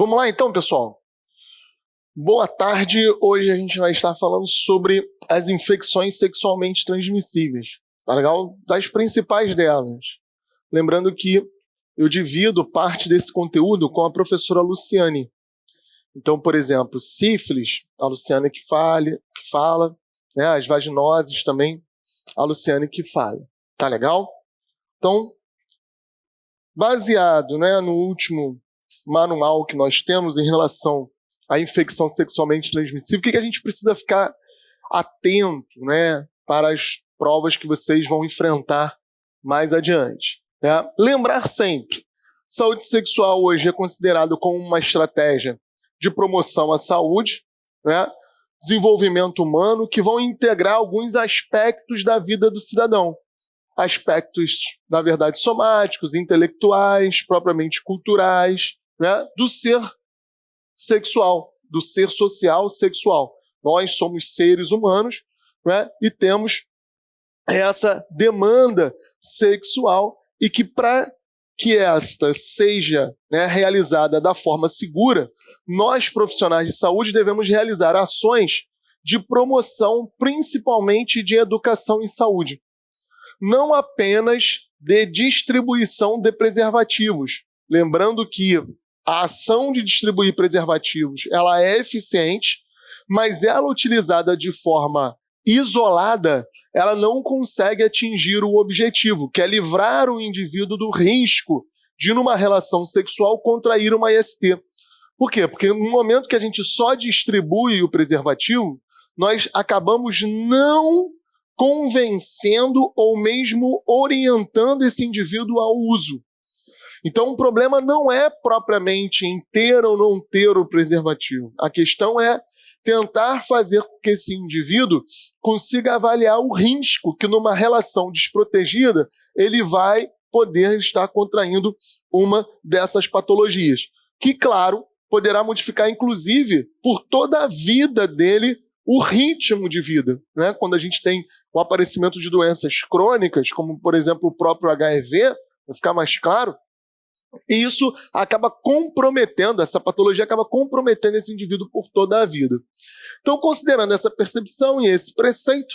Vamos lá então, pessoal? Boa tarde. Hoje a gente vai estar falando sobre as infecções sexualmente transmissíveis, tá legal? Das principais delas. Lembrando que eu divido parte desse conteúdo com a professora Luciane. Então, por exemplo, sífilis, a Luciane que fala, né? As vaginoses também, a Luciane que fala. Tá legal? Então, baseado, né, no último manual que nós temos em relação à infecção sexualmente transmissível, o que a gente precisa ficar atento, né, para as provas que vocês vão enfrentar mais adiante, né? Lembrar sempre, saúde sexual hoje é considerado como uma estratégia de promoção à saúde, né, desenvolvimento humano, que vão integrar alguns aspectos da vida do cidadão. Aspectos, na verdade, somáticos, intelectuais, propriamente culturais, né, do ser sexual, do ser social sexual. Nós somos seres humanos, né, e temos essa demanda sexual e que para que esta seja, né, realizada da forma segura, nós, profissionais de saúde, devemos realizar ações de promoção, principalmente de educação em saúde. Não apenas de distribuição de preservativos. Lembrando que a ação de distribuir preservativos ela é eficiente, mas ela utilizada de forma isolada, ela não consegue atingir o objetivo, que é livrar o indivíduo do risco de, numa relação sexual, contrair uma IST. Por quê? Porque no momento que a gente só distribui o preservativo, nós acabamos não convencendo ou mesmo orientando esse indivíduo ao uso. Então, o problema não é propriamente em ter ou não ter o preservativo. A questão é tentar fazer com que esse indivíduo consiga avaliar o risco que, numa relação desprotegida, ele vai poder estar contraindo uma dessas patologias. Que, claro, poderá modificar, inclusive, por toda a vida dele, o ritmo de vida, né? Quando a gente tem o aparecimento de doenças crônicas, como, por exemplo, o próprio HIV, vai ficar mais claro, e isso acaba comprometendo, essa patologia acaba comprometendo esse indivíduo por toda a vida. Então, considerando essa percepção e esse preceito,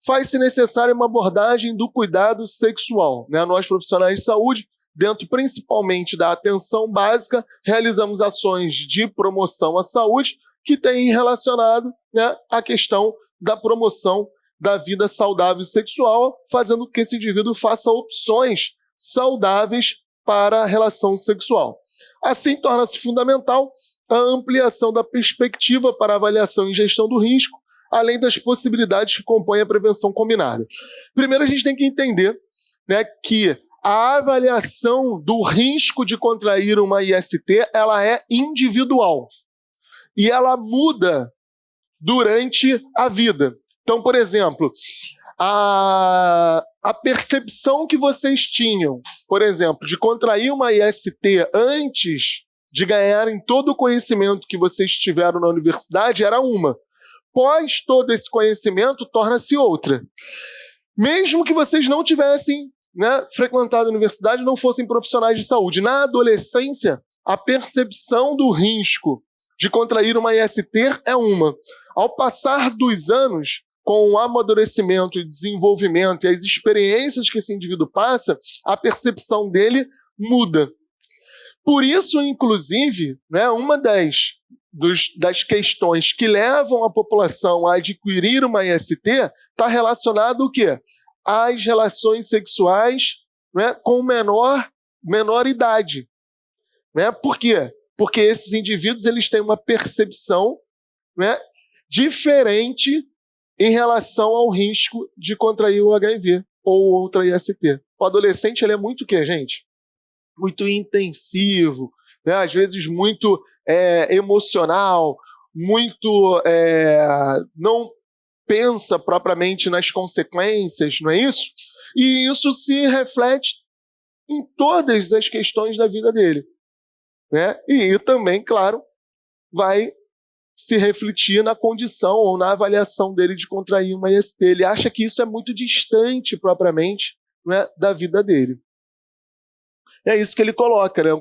faz-se necessária uma abordagem do cuidado sexual, né? Nós, profissionais de saúde, dentro principalmente da atenção básica, realizamos ações de promoção à saúde que têm relacionado, né, a questão da promoção da vida saudável sexual, fazendo com que esse indivíduo faça opções saudáveis para a relação sexual. Assim, torna-se fundamental a ampliação da perspectiva para avaliação e gestão do risco, além das possibilidades que compõem a prevenção combinada. Primeiro, a gente tem que entender, né, que a avaliação do risco de contrair uma IST ela é individual e ela muda durante a vida. Então, por exemplo, a percepção que vocês tinham, por exemplo, de contrair uma IST antes de ganharem todo o conhecimento que vocês tiveram na universidade era uma. Pós todo esse conhecimento, torna-se outra. Mesmo que vocês não tivessem, né, frequentado a universidade, não fossem profissionais de saúde. Na adolescência, a percepção do risco de contrair uma IST é uma. Ao passar dos anos, com o amadurecimento e desenvolvimento e as experiências que esse indivíduo passa, a percepção dele muda. Por isso, inclusive, né, uma das questões que levam a população a adquirir uma IST está relacionada ao quê? Às relações sexuais, né, com menor idade. Né? Por quê? Porque esses indivíduos eles têm uma percepção, né, diferente em relação ao risco de contrair o HIV ou outra IST. O adolescente ele é muito o quê, gente? Muito intensivo, né? Às vezes muito emocional, muito não pensa propriamente nas consequências, não é isso? E isso se reflete em todas as questões da vida dele. Né? E também, claro, vai se refletir na condição ou na avaliação dele de contrair uma IST. Ele acha que isso é muito distante, propriamente, né, da vida dele. É isso que ele coloca, né?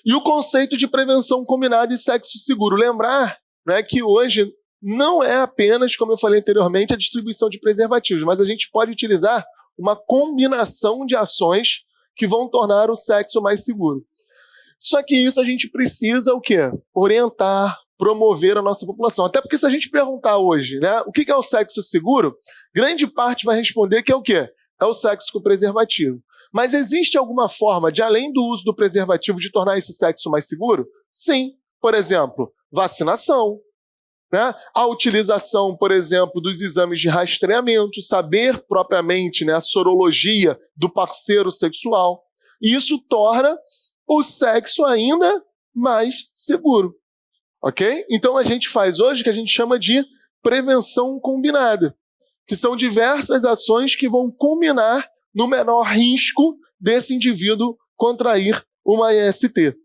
E o conceito de prevenção combinada e sexo seguro. Lembrar, né, que hoje não é apenas, como eu falei anteriormente, a distribuição de preservativos, mas a gente pode utilizar uma combinação de ações que vão tornar o sexo mais seguro. Só que isso a gente precisa o quê? Orientar, promover a nossa população. Até porque se a gente perguntar hoje, né, o que é o sexo seguro, grande parte vai responder que é o quê? É o sexo com preservativo. Mas existe alguma forma de, além do uso do preservativo, de tornar esse sexo mais seguro? Sim. Por exemplo, vacinação, né? A utilização, por exemplo, dos exames de rastreamento, saber propriamente, né, a sorologia do parceiro sexual. E isso torna o sexo ainda mais seguro. Ok? Então a gente faz hoje o que a gente chama de prevenção combinada, que são diversas ações que vão culminar no menor risco desse indivíduo contrair uma IST.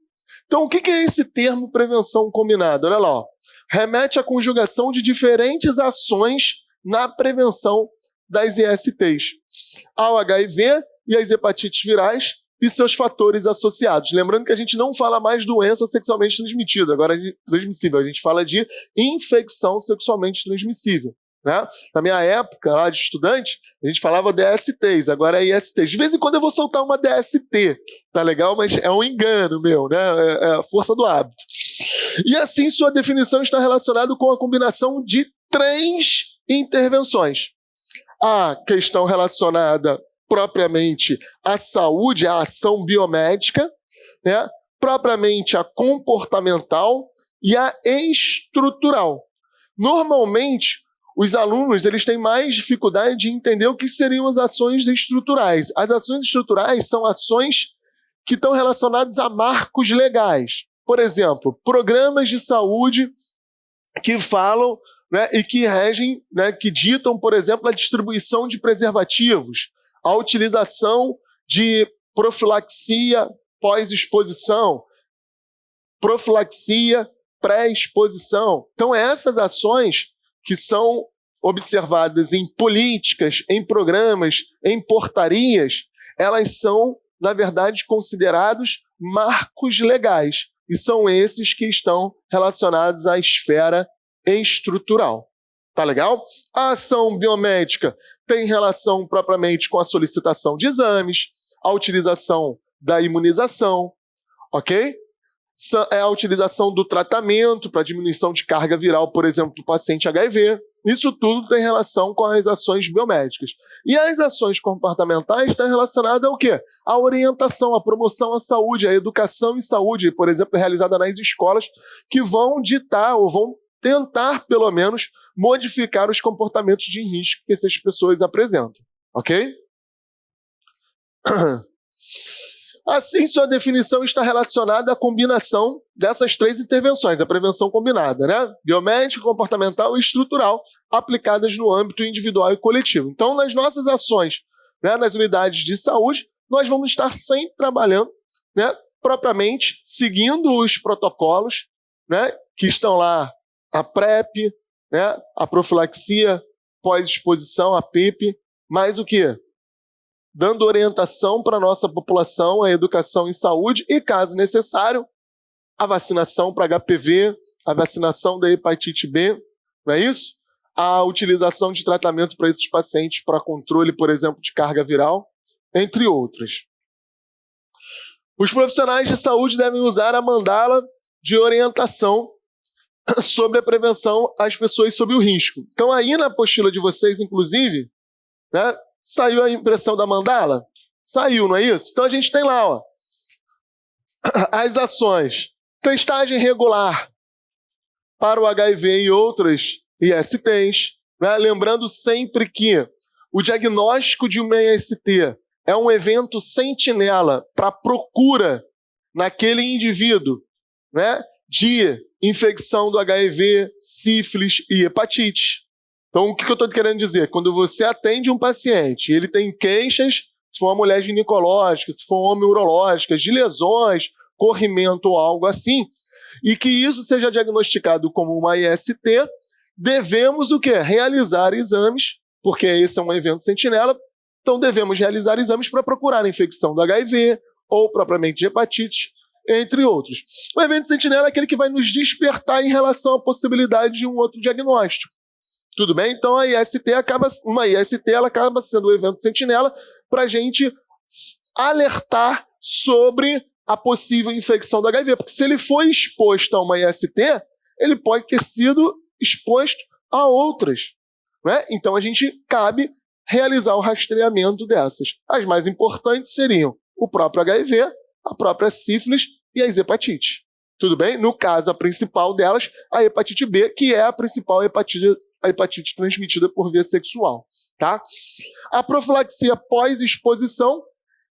Então, o que é esse termo prevenção combinada? Olha lá, ó. Remete à conjugação de diferentes ações na prevenção das ISTs, ao HIV e às hepatites virais e seus fatores associados. Lembrando que a gente não fala mais doença sexualmente transmitida, agora transmissível, a gente fala de infecção sexualmente transmissível. Né? Na minha época, lá de estudante, a gente falava DSTs, agora é ISTs. De vez em quando eu vou soltar uma DST, tá legal? Mas é um engano meu, né? É a força do hábito. E assim, sua definição está relacionada com a combinação de 3 intervenções. A questão relacionada propriamente à saúde, à ação biomédica, né? Propriamente a comportamental e a estrutural. Normalmente, os alunos eles têm mais dificuldade de entender o que seriam as ações estruturais. As ações estruturais são ações que estão relacionadas a marcos legais. Por exemplo, programas de saúde que falam, né, e que regem, né, que ditam, por exemplo, a distribuição de preservativos, a utilização de profilaxia pós-exposição, profilaxia pré-exposição. Então, essas ações que são observadas em políticas, em programas, em portarias, elas são, na verdade, considerados marcos legais. E são esses que estão relacionados à esfera estrutural. Tá legal? A ação biomédica tem relação propriamente com a solicitação de exames, a utilização da imunização, ok? É a utilização do tratamento para diminuição de carga viral, por exemplo, do paciente HIV. Isso tudo tem relação com as ações biomédicas. E as ações comportamentais estão relacionadas ao quê? A orientação, a promoção à saúde, a educação em saúde, por exemplo, realizada nas escolas, que vão ditar ou vão tentar, pelo menos, modificar os comportamentos de risco que essas pessoas apresentam. Ok? Assim, sua definição está relacionada à combinação dessas 3 intervenções, a prevenção combinada, né? Biomédica, comportamental e estrutural, aplicadas no âmbito individual e coletivo. Então, nas nossas ações, né, nas unidades de saúde, nós vamos estar sempre trabalhando, né, propriamente seguindo os protocolos, né, que estão lá, a PrEP, né, a profilaxia pós-exposição, a PEP, mais o quê? Dando orientação para a nossa população, a educação em saúde e, caso necessário, a vacinação para HPV, a vacinação da hepatite B, não é isso? A utilização de tratamento para esses pacientes para controle, por exemplo, de carga viral, entre outras. Os profissionais de saúde devem usar a mandala de orientação sobre a prevenção às pessoas sob o risco. Então, aí na apostila de vocês, inclusive, né, saiu a impressão da mandala? Saiu, não é isso? Então a gente tem lá, ó, as ações. Testagem regular para o HIV e outras ISTs. Né? Lembrando sempre que o diagnóstico de uma IST é um evento sentinela para a procura naquele indivíduo, né, de infecção do HIV, sífilis e hepatite. Então, o que eu estou querendo dizer? Quando você atende um paciente, ele tem queixas, se for uma mulher ginecológica, se for um homem urológica, de lesões, corrimento ou algo assim, e que isso seja diagnosticado como uma IST, devemos o quê? Realizar exames, porque esse é um evento sentinela, então devemos realizar exames para procurar a infecção do HIV ou propriamente de hepatite entre outros. O evento sentinela é aquele que vai nos despertar em relação à possibilidade de um outro diagnóstico. Tudo bem? Então uma IST ela acaba sendo o evento sentinela para a gente alertar sobre a possível infecção do HIV. Porque se ele foi exposto a uma IST, ele pode ter sido exposto a outras. Né? Então a gente cabe realizar o rastreamento dessas. As mais importantes seriam o próprio HIV, a própria sífilis e as hepatites. Tudo bem? No caso, a principal delas, a hepatite B, que é a principal hepatite transmitida por via sexual. Tá? A profilaxia pós-exposição,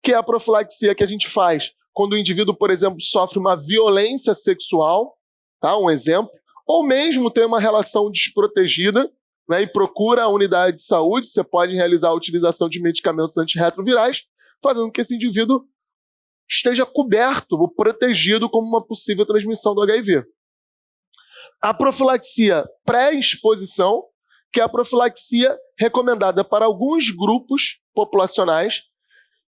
que é a profilaxia que a gente faz quando o indivíduo, por exemplo, sofre uma violência sexual, tá? Um exemplo, ou mesmo tem uma relação desprotegida, né, e procura a unidade de saúde, você pode realizar a utilização de medicamentos antirretrovirais, fazendo com que esse indivíduo esteja coberto ou protegido como uma possível transmissão do HIV. A profilaxia pré-exposição, que é a profilaxia recomendada para alguns grupos populacionais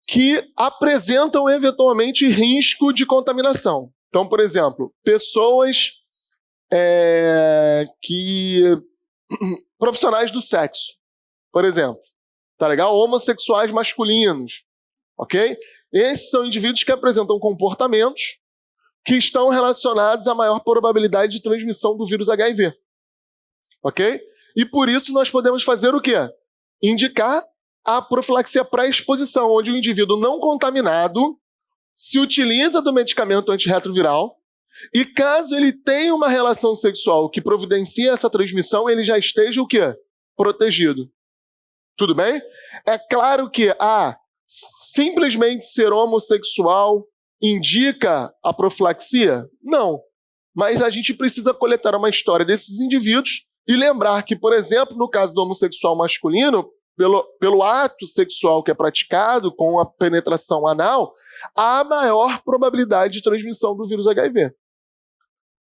que apresentam eventualmente risco de contaminação. Então, por exemplo, pessoas profissionais do sexo, por exemplo, tá legal? Homossexuais masculinos, ok? Esses são indivíduos que apresentam comportamentos que estão relacionados à maior probabilidade de transmissão do vírus HIV, ok? E por isso nós podemos fazer o quê? Indicar a profilaxia pré-exposição, onde o indivíduo não contaminado se utiliza do medicamento antirretroviral e caso ele tenha uma relação sexual que providencia essa transmissão, ele já esteja o quê? Protegido. Tudo bem? É claro que simplesmente ser homossexual indica a profilaxia? Não. Mas a gente precisa coletar uma história desses indivíduos e lembrar que, por exemplo, no caso do homossexual masculino, pelo ato sexual que é praticado com a penetração anal, há maior probabilidade de transmissão do vírus HIV.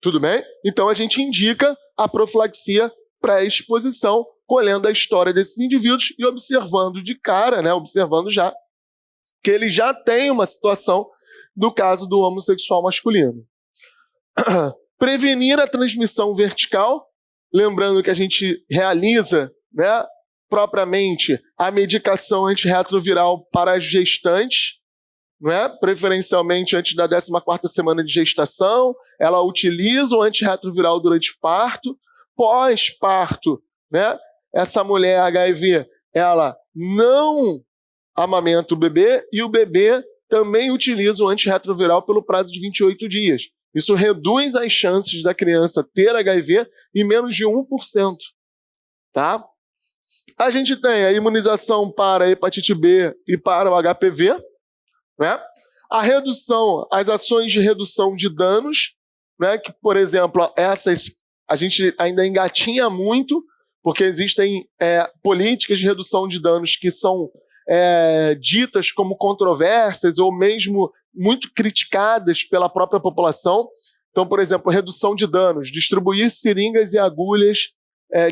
Tudo bem? Então a gente indica a profilaxia pré-exposição, colhendo a história desses indivíduos e observando de cara, né, observando já que ele já tem uma situação do caso do homossexual masculino. Prevenir a transmissão vertical, lembrando que a gente realiza, né, propriamente a medicação antirretroviral para as gestantes, né, preferencialmente antes da 14ª semana de gestação, ela utiliza o antirretroviral durante o parto, pós-parto, né, essa mulher HIV, ela não amamenta o bebê e o bebê também utiliza o antirretroviral pelo prazo de 28 dias. Isso reduz as chances da criança ter HIV em menos de 1%. Tá? A gente tem a imunização para a hepatite B e para o HPV, né? A redução, as ações de redução de danos, né? Que, por exemplo, essas a gente ainda engatinha muito, porque existem políticas de redução de danos que são ditas como controversas ou mesmo muito criticadas pela própria população. Então, por exemplo, redução de danos, distribuir seringas e agulhas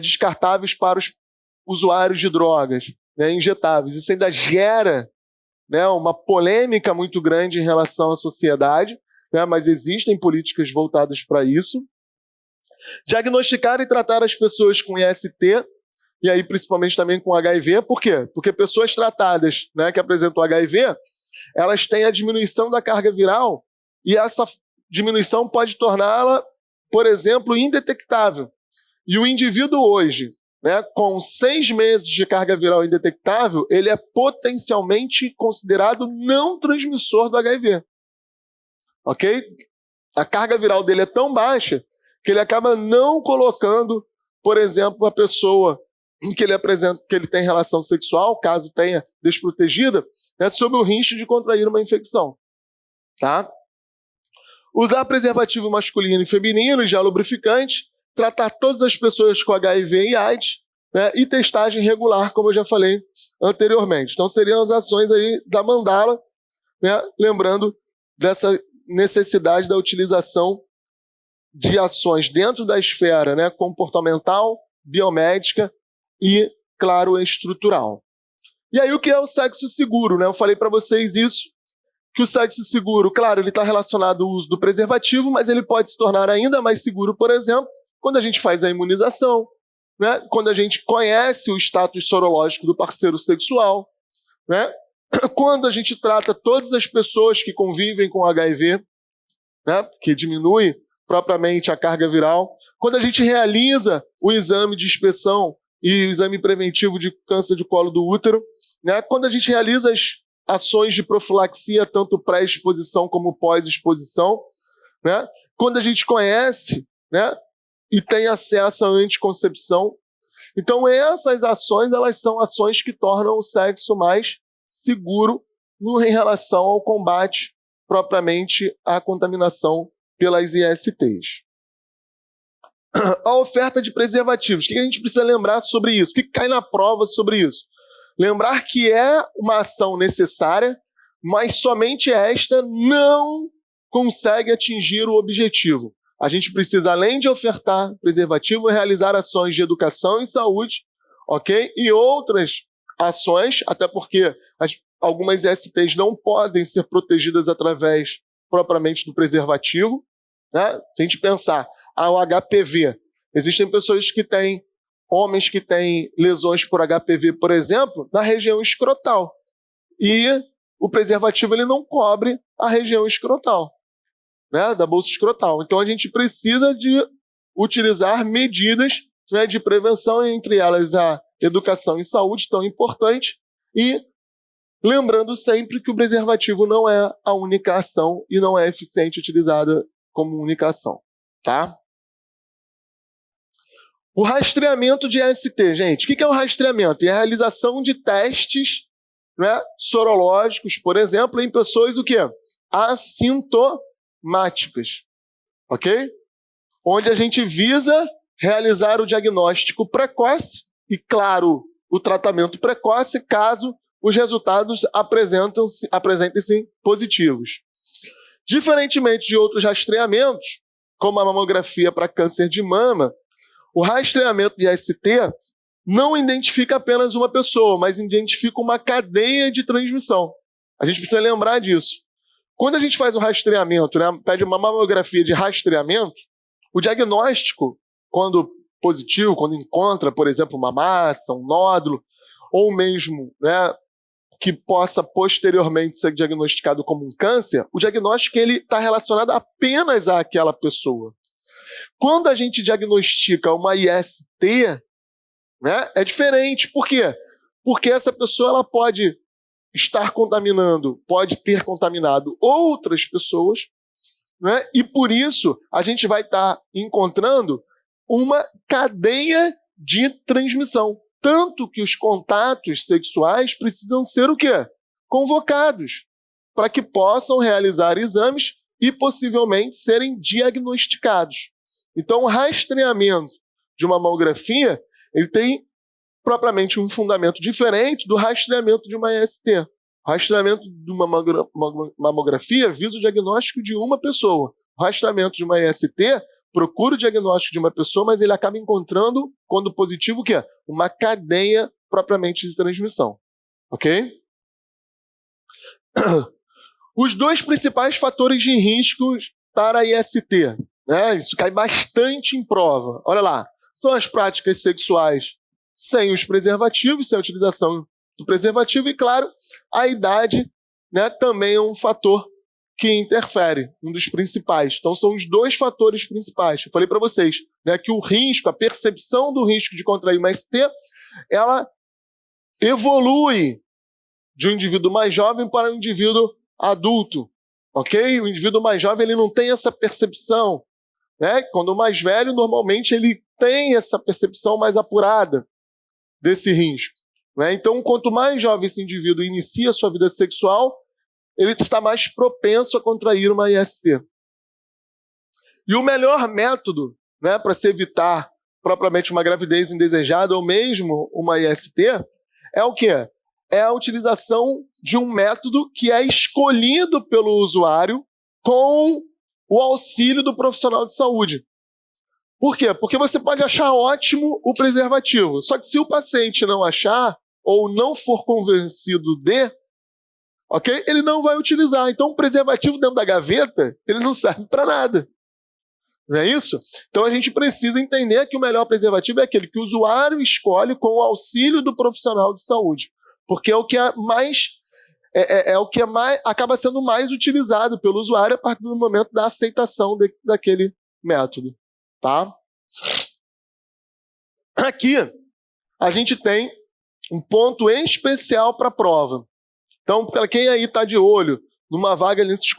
descartáveis para os usuários de drogas, né, injetáveis. Isso ainda gera, né, uma polêmica muito grande em relação à sociedade, né, mas existem políticas voltadas para isso. Diagnosticar e tratar as pessoas com IST, e aí principalmente também com HIV. Por quê? Porque pessoas tratadas, né, que apresentam HIV, elas têm a diminuição da carga viral e essa diminuição pode torná-la, por exemplo, indetectável. E o indivíduo hoje, né, com 6 meses de carga viral indetectável, ele é potencialmente considerado não transmissor do HIV. Ok? A carga viral dele é tão baixa que ele acaba não colocando, por exemplo, a pessoa que ele tem relação sexual, caso tenha desprotegida, né, sob o risco de contrair uma infecção. Tá? Usar preservativo masculino e feminino, gel lubrificante, tratar todas as pessoas com HIV e AIDS, né, e testagem regular, como eu já falei anteriormente. Então seriam as ações aí da mandala, né, lembrando dessa necessidade da utilização de ações dentro da esfera, né, comportamental, biomédica e, claro, estrutural. E aí o que é o sexo seguro? Né? Eu falei para vocês isso, que o sexo seguro, claro, ele está relacionado ao uso do preservativo, mas ele pode se tornar ainda mais seguro, por exemplo, quando a gente faz a imunização, né? Quando a gente conhece o status sorológico do parceiro sexual, né? Quando a gente trata todas as pessoas que convivem com HIV, né? Que diminui propriamente a carga viral, quando a gente realiza o exame de inspeção e o exame preventivo de câncer de colo do útero, né? Quando a gente realiza as ações de profilaxia, tanto pré-exposição como pós-exposição, né? Quando a gente conhece, né? E tem acesso à anticoncepção. Então, essas ações, elas são ações que tornam o sexo mais seguro em relação ao combate propriamente à contaminação pelas ISTs. A oferta de preservativos. O que a gente precisa lembrar sobre isso? O que cai na prova sobre isso? Lembrar que é uma ação necessária, mas somente esta não consegue atingir o objetivo. A gente precisa, além de ofertar preservativo, realizar ações de educação e saúde, ok? E outras ações, até porque algumas ISTs não podem ser protegidas através propriamente do preservativo, né? Se a gente pensar, o HPV, existem pessoas que têm, homens que têm lesões por HPV, por exemplo, na região escrotal. E o preservativo ele não cobre a região escrotal, né, da bolsa escrotal. Então a gente precisa de utilizar medidas, né, de prevenção, entre elas a educação e saúde, tão importante, e lembrando sempre que o preservativo não é a única ação e não é eficiente utilizada como única ação, tá? O rastreamento de IST, gente. O que é o rastreamento? É a realização de testes, né, sorológicos, por exemplo, em pessoas o quê? Assintomáticas, ok? Onde a gente visa realizar o diagnóstico precoce e, claro, o tratamento precoce, caso os resultados apresentem-se positivos. Diferentemente de outros rastreamentos, como a mamografia para câncer de mama, o rastreamento de IST não identifica apenas uma pessoa, mas identifica uma cadeia de transmissão. A gente precisa lembrar disso. Quando a gente faz um rastreamento, né, pede uma mamografia de rastreamento, o diagnóstico, quando positivo, quando encontra, por exemplo, uma massa, um nódulo, ou mesmo, né, que possa posteriormente ser diagnosticado como um câncer, o diagnóstico está relacionado apenas àquela pessoa. Quando a gente diagnostica uma IST, né, é diferente. Por quê? Porque essa pessoa ela pode estar contaminando, pode ter contaminado outras pessoas, né, e por isso a gente vai estar encontrando uma cadeia de transmissão. Tanto que os contatos sexuais precisam ser o quê? Convocados, para que possam realizar exames e possivelmente serem diagnosticados. Então, o rastreamento de uma mamografia, ele tem propriamente um fundamento diferente do rastreamento de uma IST. O rastreamento de uma mamografia visa o diagnóstico de uma pessoa. O rastreamento de uma IST procura o diagnóstico de uma pessoa, mas ele acaba encontrando, quando positivo, o quê? Uma cadeia propriamente de transmissão. Ok? Os dois principais fatores de risco para a IST, né? Isso cai bastante em prova. Olha lá, são as práticas sexuais sem os preservativos, sem a utilização do preservativo, e, claro, a idade, né, também é um fator que interfere, um dos principais. Então, são os dois fatores principais. Eu falei para vocês, né, que o risco, a percepção do risco de contrair uma IST, ela evolui de um indivíduo mais jovem para um indivíduo adulto, ok? O indivíduo mais jovem ele não tem essa percepção, né? Quando o mais velho, normalmente, ele tem essa percepção mais apurada desse risco, né? Então, quanto mais jovem esse indivíduo inicia a sua vida sexual, ele está mais propenso a contrair uma IST. E o melhor método, né, para se evitar propriamente uma gravidez indesejada ou mesmo uma IST é o quê? É a utilização de um método que é escolhido pelo usuário com o auxílio do profissional de saúde. Por quê? Porque você pode achar ótimo o preservativo, só que se o paciente não achar ou não for convencido de, ok? Ele não vai utilizar. Então, o preservativo dentro da gaveta, ele não serve para nada. Não é isso? Então, a gente precisa entender que o melhor preservativo é aquele que o usuário escolhe com o auxílio do profissional de saúde, porque é o que é mais acaba sendo mais utilizado pelo usuário a partir do momento da aceitação daquele método, tá? Aqui a gente tem um ponto especial para a prova. Então, para quem aí está de olho numa vaga nesses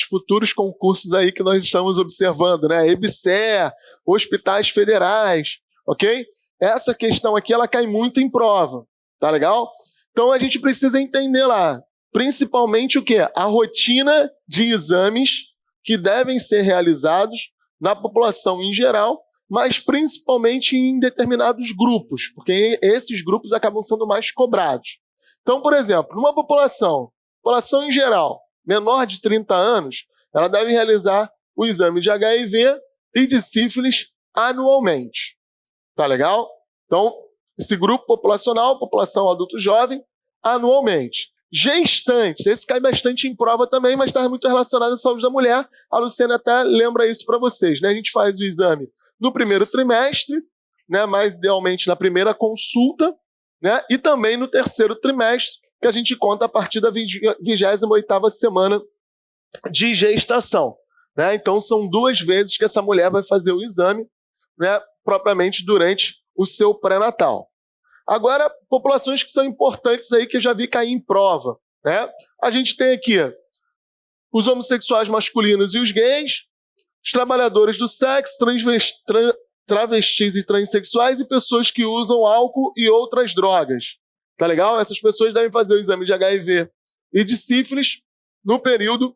futuros concursos aí que nós estamos observando, né? EBSER, hospitais federais, ok? Essa questão aqui, ela cai muito em prova, tá legal? Então, a gente precisa entender lá, principalmente o quê? A rotina de exames que devem ser realizados na população em geral, mas principalmente em determinados grupos, porque esses grupos acabam sendo mais cobrados. Então, por exemplo, numa população em geral, menor de 30 anos, ela deve realizar o exame de HIV e de sífilis anualmente. Tá legal? Então, esse grupo populacional, população adulto jovem, anualmente. Gestantes, esse cai bastante em prova também, mas está muito relacionado à saúde da mulher. A Luciana até lembra isso para vocês, né? A gente faz o exame no primeiro trimestre, né? Mais idealmente na primeira consulta, né? E também no terceiro trimestre, que a gente conta a partir da 28ª semana de gestação, né? Então, são 2 vezes que essa mulher vai fazer o exame, né? Propriamente durante o seu pré-natal. Agora, populações que são importantes aí, que eu já vi cair em prova, né? A gente tem aqui os homossexuais masculinos e os gays, os trabalhadores do sexo, travestis e transexuais e pessoas que usam álcool e outras drogas. Tá legal? Essas pessoas devem fazer o exame de HIV e de sífilis no período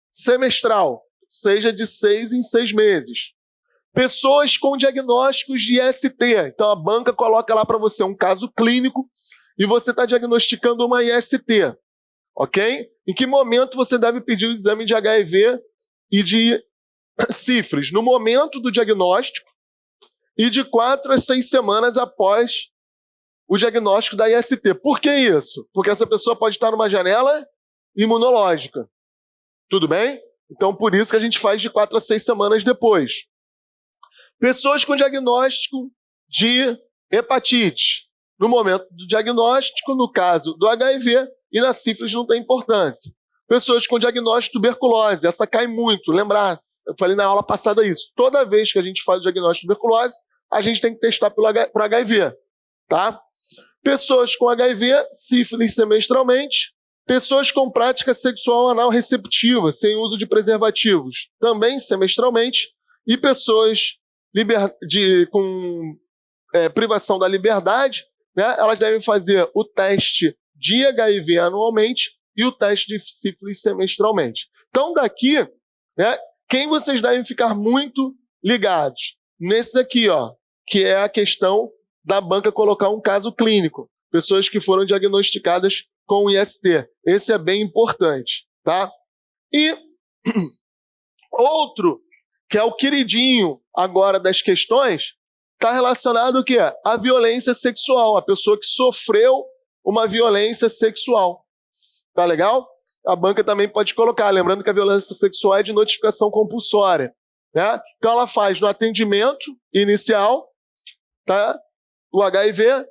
semestral, seja de 6 em 6 meses. Pessoas com diagnósticos de IST. Então, a banca coloca lá para você um caso clínico e você está diagnosticando uma IST, ok? Em que momento você deve pedir o exame de HIV e de sífilis? No momento do diagnóstico e de 4 a 6 semanas após o diagnóstico da IST. Por que isso? Porque essa pessoa pode estar numa janela imunológica. Tudo bem? Então, por isso que a gente faz de 4 a 6 semanas depois. Pessoas com diagnóstico de hepatite. No momento do diagnóstico, no caso do HIV, e na sífilis não tem importância. Pessoas com diagnóstico de tuberculose, essa cai muito. Lembrar, eu falei na aula passada isso. Toda vez que a gente faz o diagnóstico de tuberculose, a gente tem que testar para HIV. Tá? Pessoas com HIV, sífilis semestralmente. Pessoas com prática sexual anal receptiva, sem uso de preservativos, também semestralmente. E pessoas com privação da liberdade, né, elas devem fazer o teste de HIV anualmente e o teste de sífilis semestralmente. Então, daqui, né, quem vocês devem ficar muito ligados? Nesse aqui, ó, que é a questão da banca colocar um caso clínico. Pessoas que foram diagnosticadas com IST. Esse é bem importante, tá? E outro, que é o queridinho agora das questões, está relacionado ao quê? À violência sexual, a pessoa que sofreu uma violência sexual. Tá legal? A banca também pode colocar, lembrando que a violência sexual é de notificação compulsória, né? Então ela faz no atendimento inicial, tá? O HIV,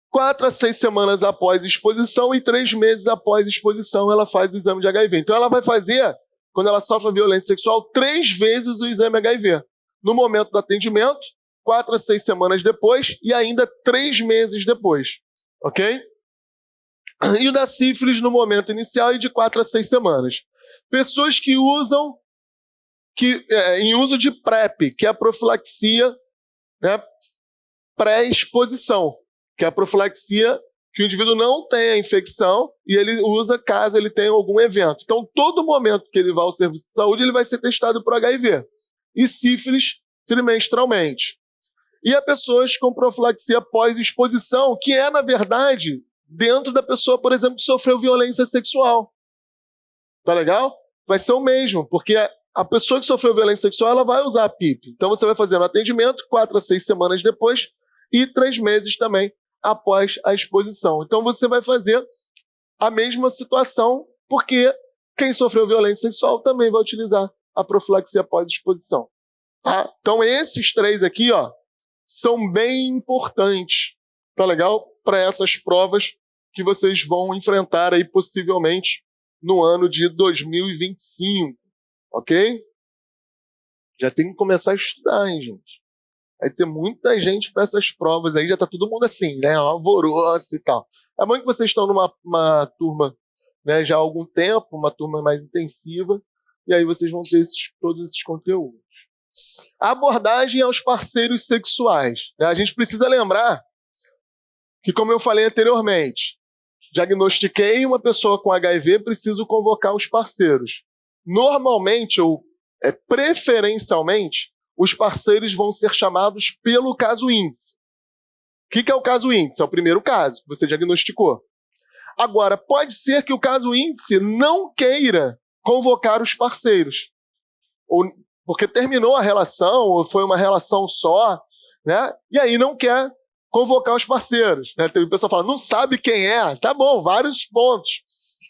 4 a 6 semanas após exposição e 3 meses após exposição ela faz o exame de HIV. Então ela vai fazer, quando ela sofre violência sexual, 3 vezes o exame HIV. No momento do atendimento, 4 a 6 semanas depois e ainda 3 meses depois. Ok? E o da sífilis no momento inicial e de 4 a 6 semanas. Pessoas que usam, em uso de PrEP, que é a profilaxia, né, pré-exposição, que é a profilaxia que o indivíduo não tem a infecção e ele usa caso ele tenha algum evento. Então, todo momento que ele vai ao serviço de saúde, ele vai ser testado por HIV. E sífilis trimestralmente. E há pessoas com profilaxia pós-exposição, que é, na verdade, dentro da pessoa, por exemplo, que sofreu violência sexual. Tá legal? Vai ser o mesmo, porque a pessoa que sofreu violência sexual, ela vai usar a PIP. Então, você vai fazer no atendimento, 4 a 6 semanas depois, e 3 meses também após a exposição. Então, você vai fazer a mesma situação porque quem sofreu violência sexual também vai utilizar a profilaxia pós-exposição. Tá? Então, esses 3 aqui, ó, são bem importantes, tá legal? Para essas provas que vocês vão enfrentar aí possivelmente no ano de 2025, ok? Já tem que começar a estudar, hein, gente? Vai ter muita gente para essas provas aí, já tá todo mundo assim, né? Um alvoroço e tal. É bom que vocês estão numa turma, né, já há algum tempo, uma turma mais intensiva, e aí vocês vão ter todos esses conteúdos. A abordagem aos parceiros sexuais. Né? A gente precisa lembrar que, como eu falei anteriormente, diagnostiquei uma pessoa com HIV, preciso convocar os parceiros. Normalmente, ou preferencialmente, os parceiros vão ser chamados pelo caso índice. O que é o caso índice? É o primeiro caso que você diagnosticou. Agora, pode ser que o caso índice não queira convocar os parceiros. Ou porque terminou a relação, ou foi uma relação só, né? E aí não quer convocar os parceiros. Né? Tem pessoa que fala, não sabe quem é. Tá bom, vários pontos.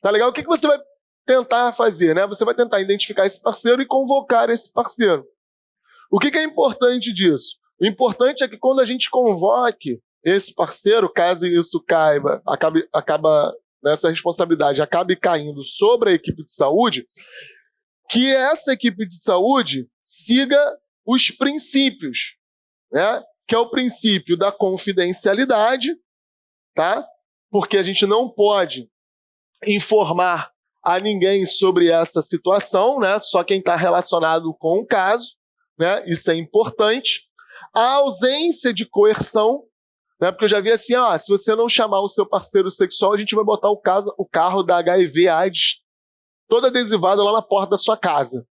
Tá legal? O que você vai tentar fazer? Né? Você vai tentar identificar esse parceiro e convocar esse parceiro. O que é importante disso? O importante é que quando a gente convoque esse parceiro, caso isso acaba nessa responsabilidade acabe caindo sobre a equipe de saúde, que essa equipe de saúde siga os princípios, né? Que é o princípio da confidencialidade, tá? Porque a gente não pode informar a ninguém sobre essa situação, né? Só quem está relacionado com o caso, né? Isso é importante. A ausência de coerção, né? Porque eu já vi assim, se você não chamar o seu parceiro sexual, a gente vai botar o carro da HIV/AIDS todo adesivado lá na porta da sua casa.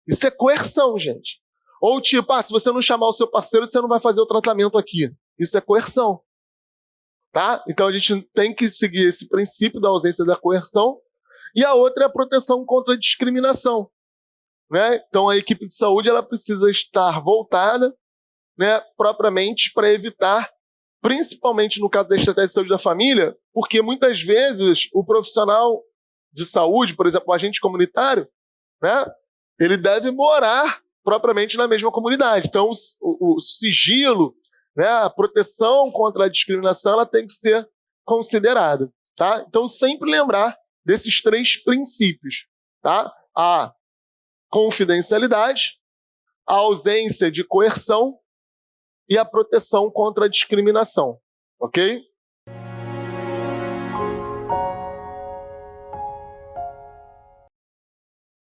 Isso é coerção, gente. Ou tipo, se você não chamar o seu parceiro, você não vai fazer o tratamento aqui. Isso é coerção. Tá? Então a gente tem que seguir esse princípio da ausência da coerção. E a outra é a proteção contra a discriminação. Né? Então a equipe de saúde ela precisa estar voltada, né, propriamente para evitar, principalmente no caso da estratégia de saúde da família, porque muitas vezes o profissional de saúde, por exemplo, o agente comunitário, né, ele deve morar propriamente na mesma comunidade. Então o sigilo, né, a proteção contra a discriminação, ela tem que ser considerada. Tá? Então sempre lembrar desses 3 princípios. Tá? A confidencialidade, a ausência de coerção e a proteção contra a discriminação. Ok?